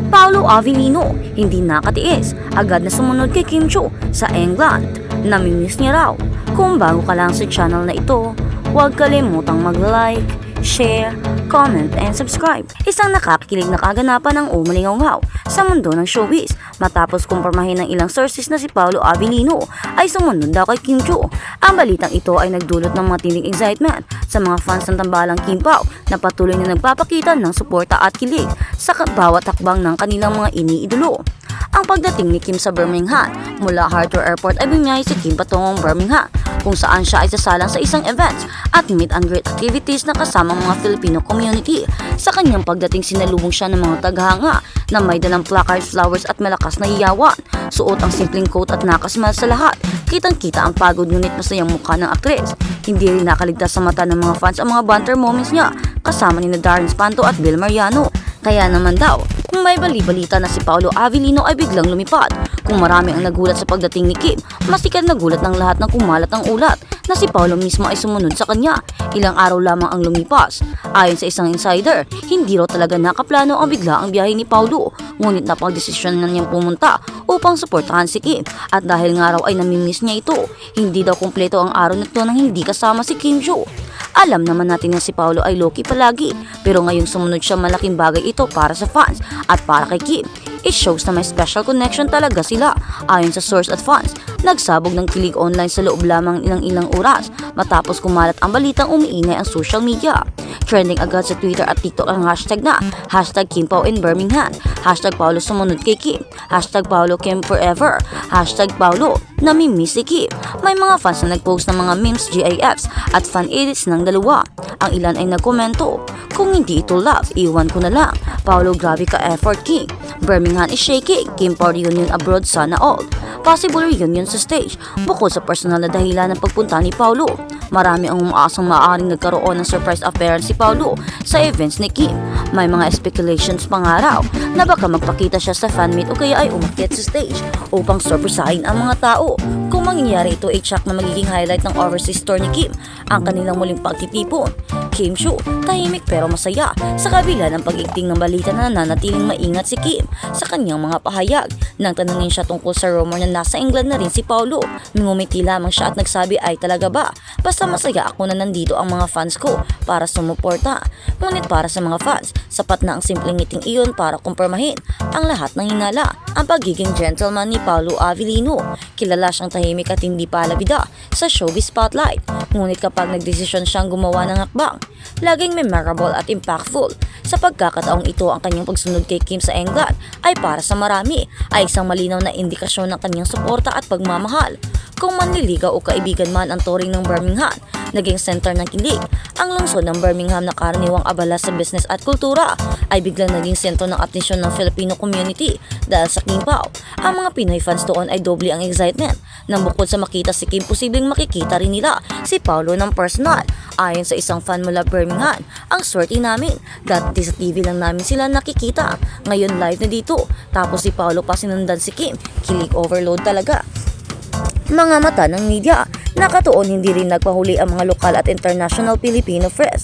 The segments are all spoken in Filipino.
Paolo Avellino, hindi nakatiis, agad na sumunod kay Kim Chiu sa England. Namimiss niya raw. Kung bago ka lang sa channel na ito, huwag kalimutang mag-like, share, comment, and subscribe. Isang nakakikilig na kaganapan ng umalingaw sa mundo ng showbiz. Matapos kumpirmahin ng ilang sources na si Paolo Avellino ay sumunod daw kay Kim Chiu. Ang balitang ito ay nagdulot ng matinding excitement sa mga fans ng tambalang Kim Pao na patuloy na nagpapakita ng suporta at kilig sa bawat hakbang ng kanilang mga iniidolo. Ang pagdating ni Kim sa Birmingham mula Heathrow Airport ay bumiyahe si Kim patungong Birmingham, kung saan siya ay sasalang sa isang events at meet and greet activities na kasama mga Filipino community. Sa kanyang pagdating, sinalubong siya ng mga taghanga na may dalang placards, flowers at malakas na hiyawan. Suot ang simpleng coat at nakasmile sa lahat. Kitang-kita ang pagod ngunit masayang mukha ng aktres. Hindi rin nakaligtas sa mata ng mga fans ang mga banter moments niya kasama ni Darren Espanto at Bill Mariano. Kaya naman daw, kung may bali-balita na si Paolo Avellino ay biglang lumipad. Kung marami ang nagulat sa pagdating ni Kim, masikat nagulat ng lahat ng kumalat ang ulat na si Paolo mismo ay sumunod sa kanya. Ilang araw lamang ang lumipas. Ayon sa isang insider, hindi raw talaga nakaplano ang bigla ang biyahe ni Paolo. Ngunit napagdesisyon na niyang pumunta upang suportahan si Kim. At dahil nga raw ay namimiss niya ito, hindi daw kumpleto ang araw na ito nang hindi kasama si Kim Chiu. Alam naman natin na si Paolo ay low-key palagi, pero ngayong sumunod siya, malaking bagay ito para sa fans at para kay Kim. It shows na may special connection talaga sila. Ayon sa source at fans, nagsabog ng kilig online sa loob lamang ng ilang oras matapos kumalat ang balitang umiingay ang social media. Trending agad sa Twitter at TikTok ang hashtag na #KimPao in Birmingham, #Paolo sumunod kay Kim, #Paolo Kim forever, #Paolo namimiss si Kim. May mga fans na nagpost ng mga memes, GIFs at fan edits ng dalawa. Ang ilan ay nagkomento, "Kung hindi ito love, iwan ko na lang. Paolo, grabe ka effort, Kim. Birmingham is shaking. Kim Pao reunion abroad, sana all. Possible reunion sa stage." Bukod sa personal na dahilan ng pagpunta ni Paolo, marami ang umaasang maaaring nagkaroon ng surprise appearance si Paolo sa events ni Kim. May mga speculations pa nga raw na baka magpakita siya sa fan meet o kaya ay umakyat sa stage upang surprisahin ang mga tao. Kung mangyayari ito, ay tsak na magiging highlight ng overseas tour ni Kim ang kanilang muling pagtitipon. Kim Chiu, tahimik pero masaya sa kabila ng pag-igting ng balita na nananatiling maingat si Kim sa kanyang mga pahayag. Nang tanungin siya tungkol sa rumor na nasa England na rin si Paolo, ngumiti lamang siya at nagsabi, "Ay talaga ba? Basta masaya ako na nandito ang mga fans ko para sumuporta." Ngunit para sa mga fans, sapat na ang simpleng ngiting iyon para kumpirmahin ang lahat ng hinala. Ang pagiging gentleman ni Paolo Avellino, kilala siyang tahimik at hindi palabida sa showbiz spotlight. Ngunit kapag nagdesisyon siyang gumawa ng hakbang, laging memorable at impactful. Sa pagkakataong ito, ang kanyang pagsunod kay Kim sa England ay para sa marami ay isang malinaw na indikasyon ng kanyang suporta at pagmamahal. Kung manliligaw o kaibigan man ang touring ng Birmingham, naging center ng kilig. Ang lungsod ng Birmingham na karaniwang abala sa business at kultura ay biglang naging sentro ng atensyon ng Filipino community dahil sa Kim Pao. Ang mga Pinoy fans doon ay doble ang excitement nang bukod sa makita si Kim, posibleng makikita rin nila si Paolo ng personal. Ayon sa isang fan mula Birmingham, "Ang swerte namin, dati sa TV lang namin sila nakikita, ngayon live na dito, tapos si Paolo pa sinundan si Kim, kilig overload talaga." Mga mata ng media, nakatuon hindi rin nagpahuli ang mga lokal at international Filipino press.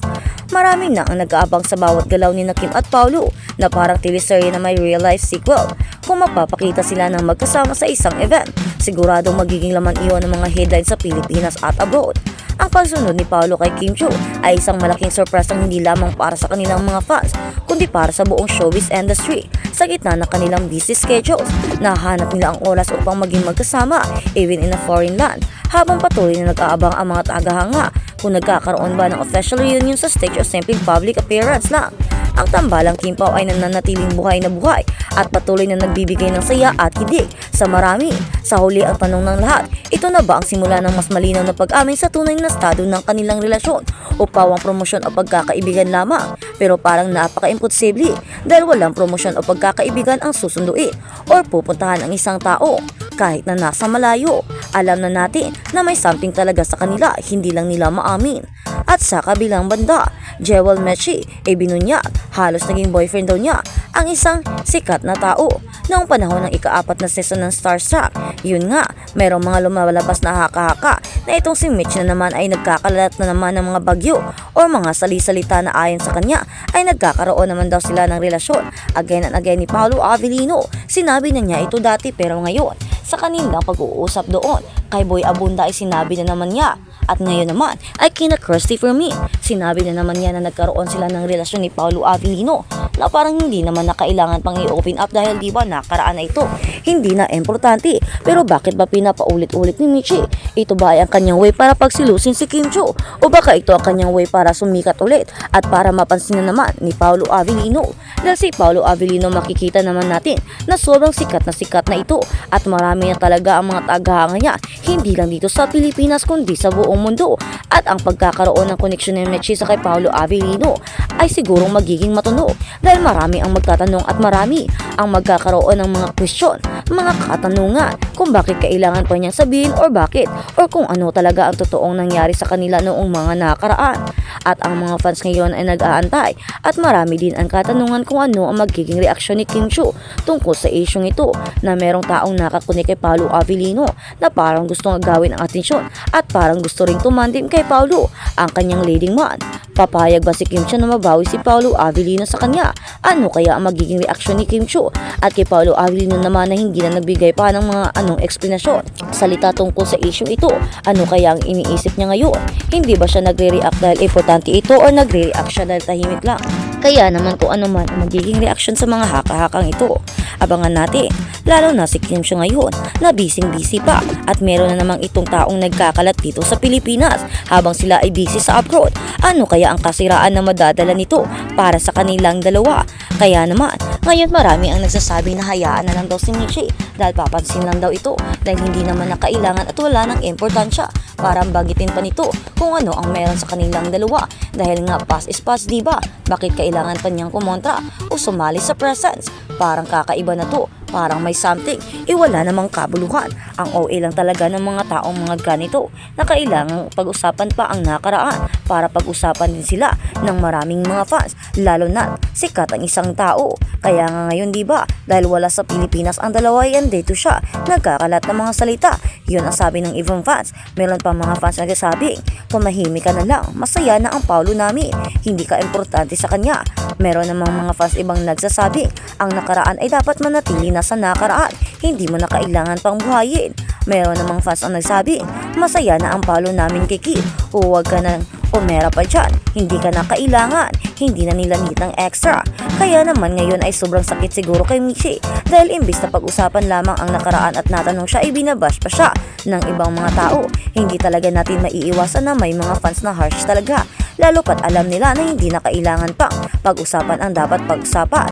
Marami na ang nag-aabang sa bawat galaw ni Kim at Paolo na parang teleserye na may real-life sequel. Kung magpapakita sila ng magkasama sa isang event, siguradong magiging laman iyon ng mga headlines sa Pilipinas at abroad. Ang pagsunod ni Paolo kay Kim Chiu ay isang malaking surprise na hindi lamang para sa kanilang mga fans, kundi para sa buong showbiz industry. Sa gitna ng kanilang busy schedules, nahanap nila ang oras upang maging magkasama, even in a foreign land, habang patuloy na nag-aabang ang mga tagahanga kung nagkakaroon ba ng official reunion sa stage o simpleng public appearance lang. Ang tambalang Kim Pao ay nananatiling buhay na buhay at patuloy na nagbibigay ng saya at kilig sa marami. Sa huli, ang tanong ng lahat, ito na ba ang simula ng mas malinaw na pag-amin sa tunay na estado ng kanilang relasyon o pawang promosyon o pagkakaibigan lamang? Pero parang napaka-imposible dahil walang promosyon o pagkakaibigan ang susunduin or pupuntahan ang isang tao. Kahit na nasa malayo, alam na natin na may something talaga sa kanila, hindi lang nila maamin. At sa kabilang banda, Jewel Mechi ay binunyag, halos naging boyfriend daw niya ang isang sikat na tao. noong panahon ng ika-4 na season ng Starstruck. Yun nga, merong mga lumalabas na haka-haka na itong si Mitch na naman ay nagkakalat na naman ng mga bagyo o mga salisalita na ayon sa kanya ay nagkakaroon naman daw sila ng relasyon. Again and again ni Paolo Avellino, sinabi na niya ito dati pero ngayon sa kanilang pag-uusap doon kay Boy Abunda ay sinabi na naman niya. At ngayon naman ay kina Kirsty Fermin, sinabi na naman niya na nagkaroon sila ng relasyon ni Paolo Avellino na parang hindi naman na kailangan pang i-open up dahil di ba nakaraan na ito, hindi na importante. Pero bakit ba pinapaulit-ulit ni Michi? Ito ba ay ang kanyang way para pagsilusin si Kim Cho? O baka ito ang kanyang way para sumikat ulit at para mapansin na naman ni Paolo Avellino? Dahil si Paolo Avellino makikita naman natin na sobrang sikat na ito at marami na talaga ang mga tagahanga niya, hindi lang dito sa Pilipinas kundi sa buong mundo. At ang pagkakaroon ng koneksyon ni Michi sa kay Paolo Avellino ay sigurong magiging matunog dahil marami ang magtatanong at marami ang magkakaroon ng mga question, mga katanungan kung bakit kailangan pa niyang sabihin or bakit or kung ano talaga ang totoong nangyari sa kanila noong mga nakaraan. At ang mga fans ngayon ay nag-aantay at marami din ang katanungan kung ano ang magiging reaksyon ni Kim Cho tungkol sa isyong ito na merong taong nakakunik kay Paolo Avellino na parang gustong agawin ang atensyon at parang gusto ring tumandim kay Paolo, ang kanyang leading man. Papayag ba si Kim Cho na mabawi si Paolo Avellino sa kanya? Ano kaya ang magiging reaksyon ni Kim Cho? At kay Paolo Avellino naman na hindi na nagbigay pa ng mga eksplanasyon, salita tungkol sa isyong ito. Ano kaya ang iniisip niya ngayon? Hindi ba siya nagre-react dahil importante ito o nagre-react siya dahil tahimik lang? Kaya naman kung ano man ang magiging reaksyon sa mga haka-hakang ito, abangan natin. Lalo na si Kim Cho ngayon na busy pa at meron na namang itong taong nagkakalat dito sa Pilipinas habang sila ay busy sa abroad. Ano kaya ang kasiraan na madadala nito para sa kanilang dalawa? Kaya naman, ngayon marami ang nagsasabi na hayaan na lang daw si Michi dahil papansin lang daw ito dahil hindi naman na kailangan at wala ng importansya para banggitin pa nito kung ano ang meron sa kanilang dalawa dahil nga pass is pass, diba? Bakit kailangan pa niyang kumontra o sumali sa presents? Parang kakaiba na to, parang may something, wala namang kabuluhan. Ang OA lang talaga ng mga taong mga ganito na kailangang pag-usapan pa ang nakaraan para pag-usapan din sila ng maraming mga fans, lalo na sikat ang isang tao. Kaya nga ngayon diba, dahil wala sa Pilipinas ang dalawa ay andito siya, nagkakalat ng mga salita. Yun ang sabi ng ibang fans. Meron pa mga fans na nagsasabing, tumahimik ka na lang, masaya na ang Paolo namin, hindi ka importante sa kanya. Meron namang mga fans ibang nagsasabing, ang nakaraan ay dapat manatili na sa nakaraan, hindi mo na kailangan pang buhayin. Meron namang fans ang nagsabi, masaya na ang Paolo namin kay Kim, huwag ka na umera pa dyan, hindi ka na kailangan, hindi na nila need ng extra. Kaya naman ngayon ay sobrang sakit siguro kay Michi dahil imbis na pag-usapan lamang ang nakaraan at natanong siya ay binabash pa siya ng ibang mga tao. Hindi talaga natin maiiwasan na may mga fans na harsh talaga, lalo pat alam nila na hindi na kailangan pang pag-usapan ang dapat pag-usapan.